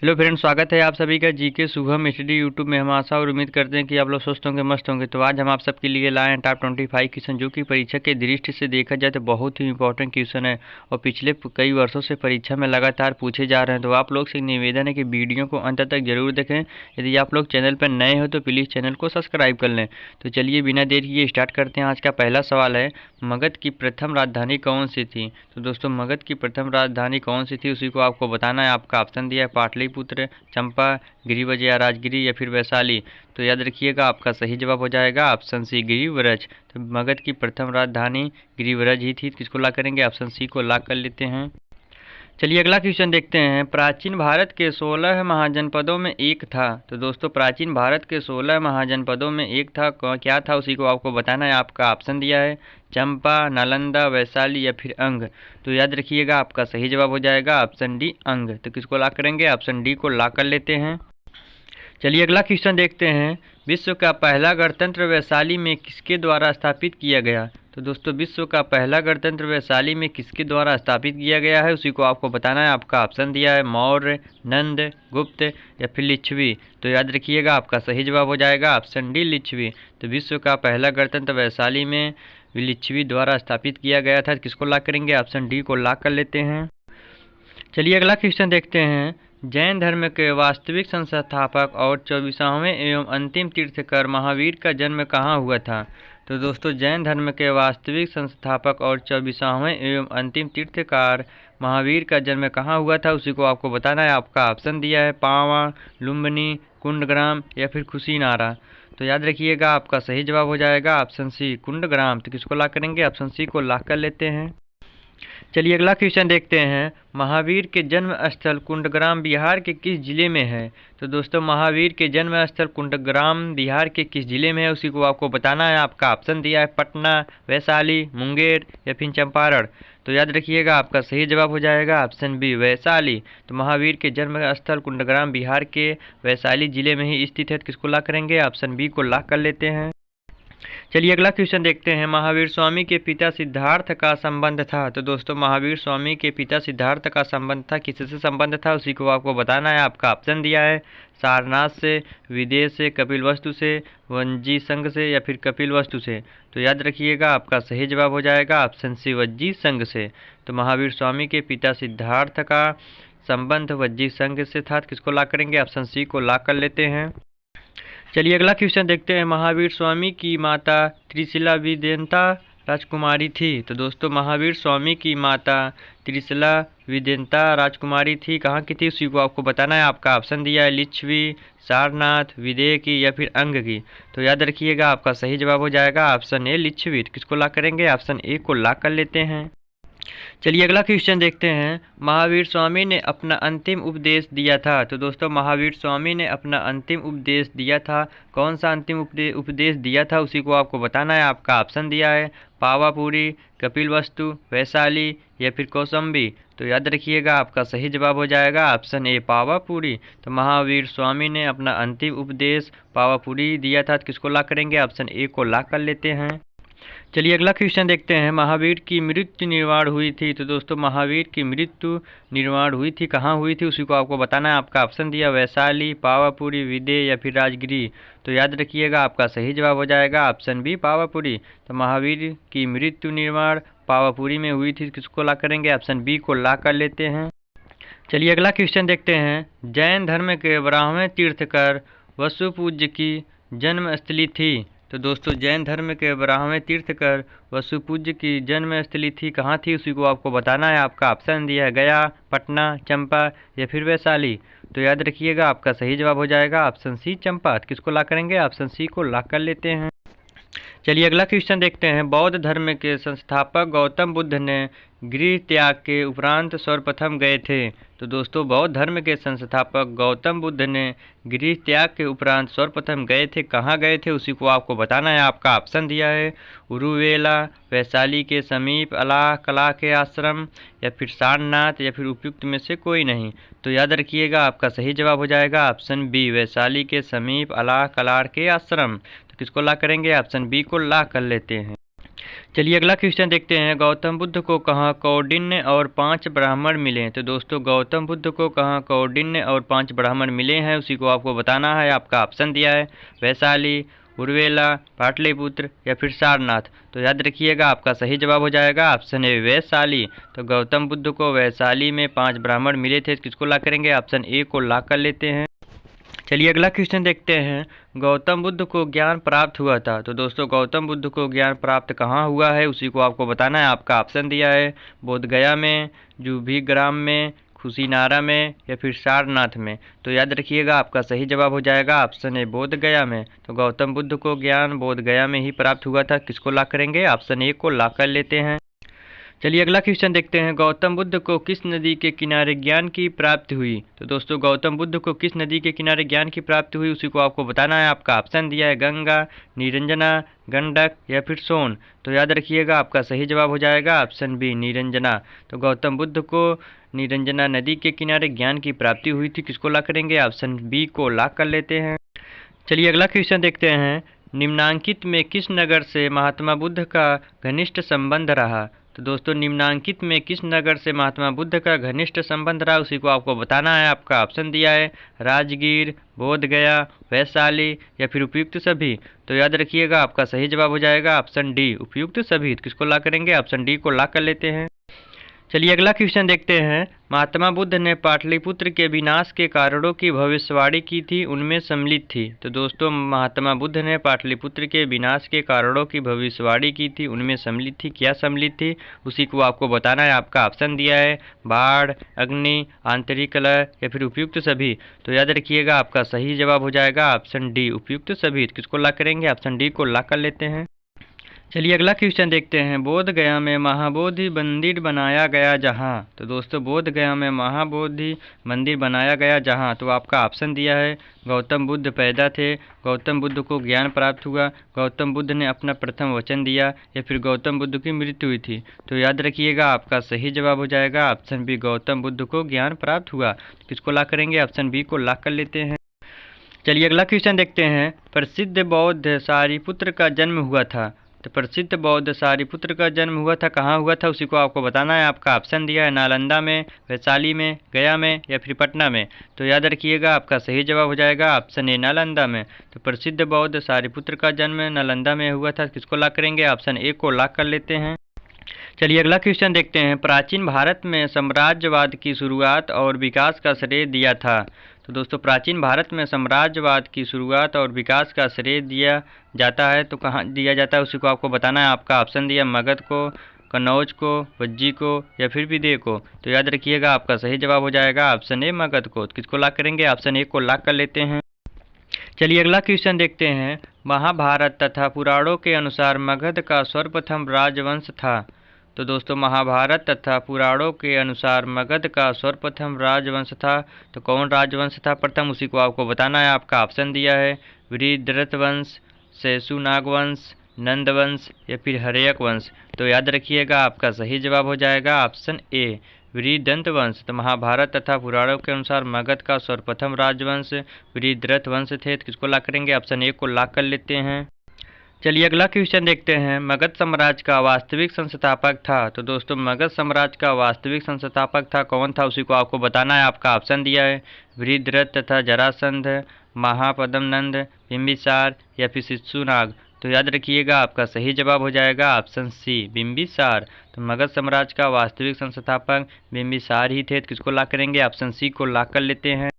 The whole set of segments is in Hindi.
हेलो फ्रेंड्स, स्वागत है आप सभी का जीके शुभम स्टडी यूट्यूब में। हम आशा और उम्मीद करते हैं कि आप लोग स्वस्थ होंगे, मस्त होंगे। तो आज हम आप सबके लिए लाए हैं टॉप 25 क्वेश्चन, जो कि परीक्षा के दृष्टि से देखा जाए तो बहुत ही इंपॉर्टेंट क्वेश्चन है और पिछले कई वर्षों से परीक्षा में लगातार पूछे जा रहे हैं। तो आप लोग से निवेदन है कि वीडियो को अंत तक जरूर देखें। यदि आप लोग चैनल पर नए हो तो प्लीज़ चैनल को सब्सक्राइब कर लें। तो चलिए बिना देर किए स्टार्ट करते हैं। आज का पहला सवाल है, मगध की प्रथम राजधानी कौन सी थी? तो दोस्तों, मगध की प्रथम राजधानी कौन सी थी उसी को आपको बताना है। आपका ऑप्शन दिया है पाटलिपुत्र, चंपा, गिरिवज या राजगिरी या फिर वैशाली। तो याद रखिएगा, आपका सही जवाब हो जाएगा ऑप्शन सी, गिरिव्रज। तो मगध की प्रथम राजधानी गिरिव्रज ही थी। किसको ला करेंगे? ऑप्शन सी को ला कर लेते हैं। चलिए अगला क्वेश्चन देखते हैं। प्राचीन भारत के 16 महाजनपदों में एक था। तो दोस्तों, प्राचीन भारत के 16 महाजनपदों में एक था, क्या था उसी को आपको बताना है। आपका ऑप्शन दिया है चंपा, नालंदा, वैशाली या फिर अंग। तो याद रखिएगा, आपका सही जवाब हो जाएगा ऑप्शन डी, अंग। तो किसको ला करेंगे? ऑप्शन डी को ला कर लेते हैं। चलिए अगला क्वेश्चन देखते हैं। विश्व का पहला गणतंत्र वैशाली में किसके द्वारा स्थापित किया गया? तो दोस्तों, विश्व का पहला गणतंत्र वैशाली में किसके द्वारा स्थापित किया गया है उसी को आपको बताना है। आपका ऑप्शन दिया है मौर्य, नंद, गुप्त या फिर लिच्छवी। तो याद रखिएगा, आपका सही जवाब हो जाएगा ऑप्शन डी, लिच्छवी। तो विश्व का पहला गणतंत्र वैशाली में लिच्छवी द्वारा स्थापित किया गया था। किसको ला करेंगे? ऑप्शन डी को ला कर लेते हैं। चलिए अगला क्वेश्चन देखते हैं। जैन धर्म के वास्तविक संस्थापक और 24वें एवं अंतिम तीर्थंकर महावीर का जन्म कहाँ हुआ था? तो दोस्तों, जैन धर्म के वास्तविक संस्थापक और 24वें एवं अंतिम तीर्थंकर महावीर का जन्म कहाँ हुआ था उसी को आपको बताना है। आपका ऑप्शन दिया है पावा, लुम्बिनी, कुंडग्राम या फिर कुशीनारा। तो याद रखिएगा, आपका सही जवाब हो जाएगा ऑप्शन सी, कुंडग्राम। तो किसको ला करेंगे? ऑप्शन सी को ला कर लेते हैं। चलिए अगला क्वेश्चन देखते हैं। महावीर के जन्म स्थल कुंडग्राम बिहार के किस जिले में है? तो दोस्तों, महावीर के जन्म स्थल कुंडग्राम बिहार के किस जिले में है उसी को आपको बताना है। आपका ऑप्शन दिया है पटना, वैशाली, मुंगेर या फिर चंपारण। तो याद रखिएगा, आपका सही जवाब हो जाएगा ऑप्शन बी, वैशाली। तो महावीर के जन्म स्थल कुंडग्राम बिहार के वैशाली जिले में ही स्थित है। किसको ला करेंगे? ऑप्शन बी को ला कर लेते हैं। चलिए अगला क्वेश्चन देखते हैं। महावीर स्वामी के पिता सिद्धार्थ का संबंध था। तो दोस्तों, महावीर स्वामी के पिता सिद्धार्थ का संबंध था, किससे संबंध था उसी को आपको बताना है। आपका ऑप्शन दिया है सारनाथ से, विदेश से, कपिलवस्तु से, वज्जी संघ से या फिर कपिलवस्तु से। तो याद रखिएगा, आपका सही जवाब हो जाएगा ऑप्शन सी, वज्जी संघ से। तो महावीर स्वामी के पिता सिद्धार्थ का संबंध वज्जी संघ से था। किसको ला करेंगे? ऑप्शन सी को ला कर लेते हैं। चलिए अगला क्वेश्चन देखते हैं। महावीर स्वामी की माता त्रिशिला विद्यंता राजकुमारी थी। तो दोस्तों, महावीर स्वामी की माता त्रिशिला विद्यंता राजकुमारी थी, कहाँ की थी उसी को आपको बताना है। आपका ऑप्शन दिया है लिच्छवी, सारनाथ, विदेह की या फिर अंग की। तो याद रखिएगा, आपका सही जवाब हो जाएगा ऑप्शन ए, लिच्छवी। किसको ला करेंगे? ऑप्शन ए को ला कर लेते हैं। चलिए अगला क्वेश्चन देखते हैं। महावीर स्वामी ने अपना अंतिम उपदेश दिया था। तो दोस्तों, महावीर स्वामी ने अपना अंतिम उपदेश दिया था, कौन सा अंतिम उपदेश दिया था उसी को आपको बताना है। आपका ऑप्शन दिया है पावापुरी, कपिलवस्तु, वैशाली या फिर कौशाम्बी। तो याद रखिएगा, आपका सही जवाब हो जाएगा ऑप्शन ए, पावापुरी। तो महावीर स्वामी ने अपना अंतिम उपदेश पावापुरी दिया था। किसको ला करेंगे? ऑप्शन ए को ला कर लेते हैं। चलिए अगला क्वेश्चन देखते हैं। महावीर की मृत्यु निर्वाण हुई थी। तो दोस्तों, महावीर की मृत्यु निर्वाण हुई थी, कहाँ हुई थी उसी को आपको बताना है। आपका ऑप्शन दिया वैशाली, पावापुरी, विदेह या फिर राजगिरी। तो याद रखिएगा, आपका सही जवाब हो जाएगा ऑप्शन बी, पावापुरी। तो महावीर की मृत्यु निर्वाण पावापुरी में हुई थी। किसको ला करेंगे? ऑप्शन बी को ला कर लेते हैं। चलिए अगला क्वेश्चन देखते हैं। जैन धर्म के 12वें तीर्थंकर वसुपूज्य की जन्मस्थली थी। तो दोस्तों, जैन धर्म के 12वें तीर्थंकर वसुपूज्य की जन्मस्थली थी, कहाँ थी उसी को आपको बताना है। आपका ऑप्शन दिया है गया, पटना, चंपा या फिर वैशाली। तो याद रखिएगा, आपका सही जवाब हो जाएगा ऑप्शन सी, चंपा। किसको ला करेंगे? ऑप्शन सी को ला कर लेते हैं। चलिए अगला क्वेश्चन देखते हैं। बौद्ध धर्म के संस्थापक गौतम बुद्ध ने गृह त्याग के उपरांत सर्वप्रथम गए थे। तो दोस्तों, बौद्ध धर्म के संस्थापक गौतम बुद्ध ने गृह त्याग के उपरांत सर्वप्रथम गए थे, कहाँ गए थे उसी को आपको बताना है। आपका ऑप्शन दिया है उरुवेला, वैशाली के समीप अलाह कला के आश्रम या फिर सारनाथ या फिर उपयुक्त में से कोई नहीं। तो याद रखिएगा, आपका सही जवाब हो जाएगा ऑप्शन बी, वैशाली के समीप अलाह कलार के आश्रम। तो किसको ला करेंगे? ऑप्शन बी को ला कर लेते हैं। चलिए अगला क्वेश्चन देखते हैं। गौतम बुद्ध को कहाँ कौंडिन्य और 5 ब्राह्मण मिले? तो दोस्तों गौतम बुद्ध को कहाँ कौंडिन्य और 5 ब्राह्मण मिले हैं, उसी को आपको बताना है। आपका ऑप्शन दिया है वैशाली, उर्वेला, पाटलिपुत्र या फिर सारनाथ। तो याद रखिएगा आपका सही जवाब हो जाएगा ऑप्शन ए वैशाली। तो गौतम बुद्ध को वैशाली में 5 ब्राह्मण मिले थे। किसको ला करेंगे? ऑप्शन ए को ला कर लेते हैं। चलिए अगला क्वेश्चन देखते हैं। गौतम बुद्ध को ज्ञान प्राप्त हुआ था। तो दोस्तों गौतम बुद्ध को ज्ञान प्राप्त कहाँ हुआ है, उसी को आपको बताना है। आपका ऑप्शन दिया है बोध गया में, जूभीग्राम में, कुशीनारा में या फिर सारनाथ में। तो याद रखिएगा आपका सही जवाब हो जाएगा ऑप्शन ए बोध गया में। तो गौतम बुद्ध को ज्ञान बोध गया में ही प्राप्त हुआ था। किसको ला करेंगे? ऑप्शन ए को ला कर लेते हैं। चलिए अगला क्वेश्चन देखते हैं। गौतम बुद्ध को किस नदी के किनारे ज्ञान की प्राप्ति हुई? तो दोस्तों गौतम बुद्ध को किस नदी के किनारे ज्ञान की प्राप्ति हुई, उसी को आपको बताना है। आपका ऑप्शन दिया है गंगा, निरंजना, गंडक या फिर सोन। तो याद रखिएगा आपका सही जवाब हो जाएगा ऑप्शन बी निरंजना। तो गौतम बुद्ध को निरंजना नदी के किनारे ज्ञान की प्राप्ति हुई थी। किसको ला करेंगे? ऑप्शन बी को ला कर लेते हैं। चलिए अगला क्वेश्चन देखते हैं। निम्नांकित में किस नगर से महात्मा बुद्ध का घनिष्ठ संबंध रहा? तो दोस्तों निम्नांकित में किस नगर से महात्मा बुद्ध का घनिष्ठ संबंध रहा, उसी को आपको बताना है। आपका ऑप्शन दिया है राजगीर, बोध गया, वैशाली या फिर उपयुक्त सभी। तो याद रखिएगा आपका सही जवाब हो जाएगा ऑप्शन डी उपयुक्त सभी। किसको ला करेंगे? ऑप्शन डी को ला कर लेते हैं। चलिए अगला क्वेश्चन देखते हैं। महात्मा बुद्ध ने पाटलिपुत्र के विनाश के कारणों की भविष्यवाणी की थी, उनमें सम्मिलित थी। तो दोस्तों महात्मा बुद्ध ने पाटलिपुत्र के विनाश के कारणों की भविष्यवाणी की थी, उनमें सम्मिलित थी। क्या सम्मिलित थी, उसी को आपको बताना है। आपका ऑप्शन दिया है बाढ़, अग्नि, आंतरिक कलह या फिर उपयुक्त सभी। तो याद रखिएगा आपका सही जवाब हो जाएगा ऑप्शन डी उपयुक्त सभी। किसको ला करेंगे? ऑप्शन डी को ला कर लेते हैं। चलिए अगला क्वेश्चन देखते हैं। बोध गया में महाबोधि मंदिर बनाया गया जहाँ। तो दोस्तों बोध गया में महाबोधि मंदिर बनाया गया जहाँ। तो आपका ऑप्शन दिया है गौतम बुद्ध पैदा थे, गौतम बुद्ध को ज्ञान प्राप्त हुआ, गौतम बुद्ध ने अपना प्रथम वचन दिया या फिर गौतम बुद्ध की मृत्यु हुई थी। तो याद रखिएगा आपका सही जवाब हो जाएगा ऑप्शन बी गौतम बुद्ध को ज्ञान प्राप्त हुआ। किसको ला करेंगे? ऑप्शन बी को ला कर लेते हैं। चलिए अगला क्वेश्चन देखते हैं। प्रसिद्ध बौद्ध सारिपुत्र का जन्म हुआ था। तो प्रसिद्ध बौद्ध सारिपुत्र का जन्म हुआ था, कहाँ हुआ था, उसी को आपको बताना है। आपका ऑप्शन दिया है नालंदा में, वैशाली में, गया में या फिर पटना में। तो याद रखिएगा आपका सही जवाब हो जाएगा ऑप्शन ए नालंदा में। तो प्रसिद्ध बौद्ध सारिपुत्र का जन्म नालंदा में हुआ था। किसको ला करेंगे? ऑप्शन ए को ला कर लेते हैं। चलिए अगला क्वेश्चन देखते हैं। प्राचीन भारत में साम्राज्यवाद की शुरुआत और विकास का श्रेय दिया था। तो दोस्तों प्राचीन भारत में साम्राज्यवाद की शुरुआत और विकास का श्रेय दिया जाता है। तो कहाँ दिया जाता है, उसी को आपको बताना है। आपका ऑप्शन दिया मगध को, कन्नौज को, वज्जी को या फिर विदेह को। तो याद रखिएगा आपका सही जवाब हो जाएगा ऑप्शन ए मगध को। किसको ला करेंगे? ऑप्शन ए को ला कर लेते हैं। चलिए अगला क्वेश्चन देखते हैं। महाभारत तथा पुराणों के अनुसार मगध का सर्वप्रथम राजवंश था। तो दोस्तों महाभारत तथा पुराणों के अनुसार मगध का सर्वप्रथम राजवंश था। तो कौन राजवंश था प्रथम, उसी को आपको बताना है। आपका ऑप्शन दिया है वृद्धरथ वंश, शैशुनाग वंश, नंद वंश या फिर हर्यक वंश। तो याद रखिएगा आपका सही जवाब हो जाएगा ऑप्शन ए वृद्धदंत वंश। तो महाभारत तथा पुराणों के अनुसार मगध का सर्वप्रथम राजवंश वृद्धरथ वंश थे। किसको ला करेंगे? ऑप्शन ए को ला कर लेते हैं। चलिए अगला क्वेश्चन देखते हैं। मगध साम्राज्य का वास्तविक संस्थापक था। तो दोस्तों मगध साम्राज्य का वास्तविक संस्थापक था कौन था, उसी को आपको बताना है। आपका ऑप्शन दिया है वृद्धरथ तथा जरासंध, महापद्मनंद, बिंबिसार या फिर शिशुनाग। तो याद रखिएगा आपका सही जवाब हो जाएगा ऑप्शन सी बिंबिसार। तो मगध साम्राज्य का वास्तविक संस्थापक बिंबिसार ही थे। किसको ला करेंगे? ऑप्शन सी को ला कर लेते हैं।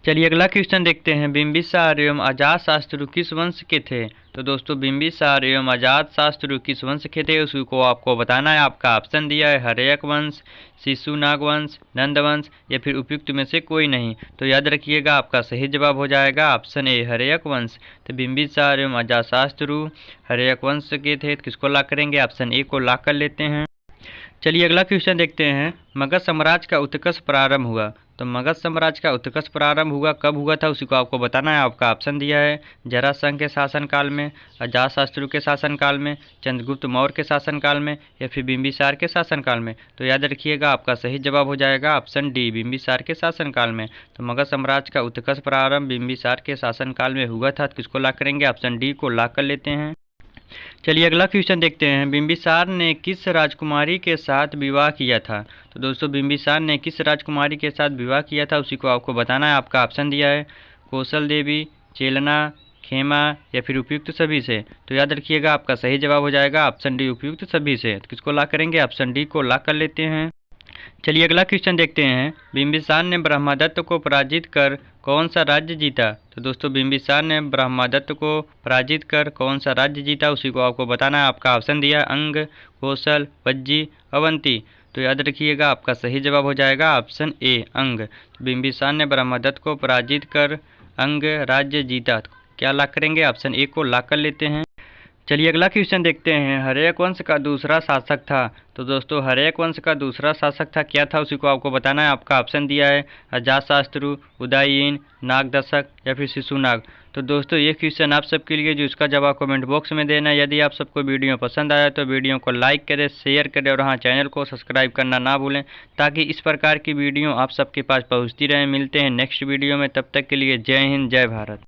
चलिए अगला क्वेश्चन देखते हैं। बिंबिसार एवं अजातशत्रु किस वंश के थे? तो दोस्तों बिंबिसार एवं अजातशत्रु किस वंश के थे, उसी को आपको बताना है। आपका ऑप्शन दिया है हर्यक वंश, शिशुनाग वंश, नंद वंश या फिर उपयुक्त में से कोई नहीं। तो याद रखिएगा आपका सही जवाब हो जाएगा ऑप्शन ए हर्यक वंश। तो बिंबिसार एवं अजातशत्रु हर्यक वंश के थे। किसको ला करेंगे? ऑप्शन ए को ला कर लेते हैं। चलिए अगला क्वेश्चन देखते हैं। मगध साम्राज्य का उत्कर्ष प्रारंभ हुआ। तो मगध साम्राज्य का उत्कर्ष प्रारंभ हुआ कब हुआ था, उसी को आपको बताना है। आपका ऑप्शन दिया है जरासंध के शासनकाल में, अजातशत्रु के शासनकाल में, चंद्रगुप्त मौर्य के शासनकाल में या फिर बिंबिसार के शासनकाल में। तो याद रखिएगा आपका सही जवाब हो जाएगा ऑप्शन डी बिंबिसार के शासनकाल में। तो मगध साम्राज्य का उत्कर्ष प्रारंभ बिंबिसार के शासनकाल में हुआ था। किसको ला करेंगे? ऑप्शन डी को ला कर लेते हैं। चलिए अगला क्वेश्चन देखते हैं। बिंबिसार ने किस राजकुमारी के साथ विवाह किया था? तो दोस्तों बिंबिसार ने किस राजकुमारी के साथ विवाह किया था उसी को आपको बताना है। आपका ऑप्शन दिया है कौशल देवी, चेलना, खेमा या फिर उपयुक्त सभी से। तो याद रखिएगा आपका सही जवाब हो जाएगा ऑप्शन डी उपयुक्त सभी से। तो किसको लॉक करेंगे? ऑप्शन डी को लॉक कर लेते हैं। चलिए अगला क्वेश्चन देखते हैं। बिंबिसार ने ब्रह्मदत्त को पराजित कर कौन सा राज्य जीता? तो दोस्तों बिंबिसार ने ब्रह्मदत्त को पराजित कर कौन सा राज्य जीता उसी को आपको बताना है। आपका ऑप्शन दिया अंग, कौशल, वज्जी, अवंती। तो याद रखिएगा आपका सही जवाब हो जाएगा ऑप्शन ए अंग। बिंबिसार ने ब्रह्मदत्त को पराजित कर अंग राज्य जीता। क्या लॉक करेंगे? ऑप्शन ए को लॉक कर लेते हैं। चलिए अगला क्वेश्चन देखते हैं। हर्यक वंश का दूसरा शासक था। तो दोस्तों हर्यक वंश का दूसरा शासक था क्या था उसी को आपको बताना है। आपका ऑप्शन दिया है अजातशत्रु, उदयीन, नागदशक या फिर शिशुनाग। तो दोस्तों ये क्वेश्चन आप सबके लिए जो इसका जवाब कमेंट बॉक्स में देना है। यदि आप सबको वीडियो पसंद आया तो वीडियो को लाइक करें, शेयर करें और हाँ चैनल को सब्सक्राइब करना ना भूलें ताकि इस प्रकार की वीडियो आप सबके पास पहुँचती रहे। मिलते हैं नेक्स्ट वीडियो में, तब तक के लिए जय हिंद जय भारत।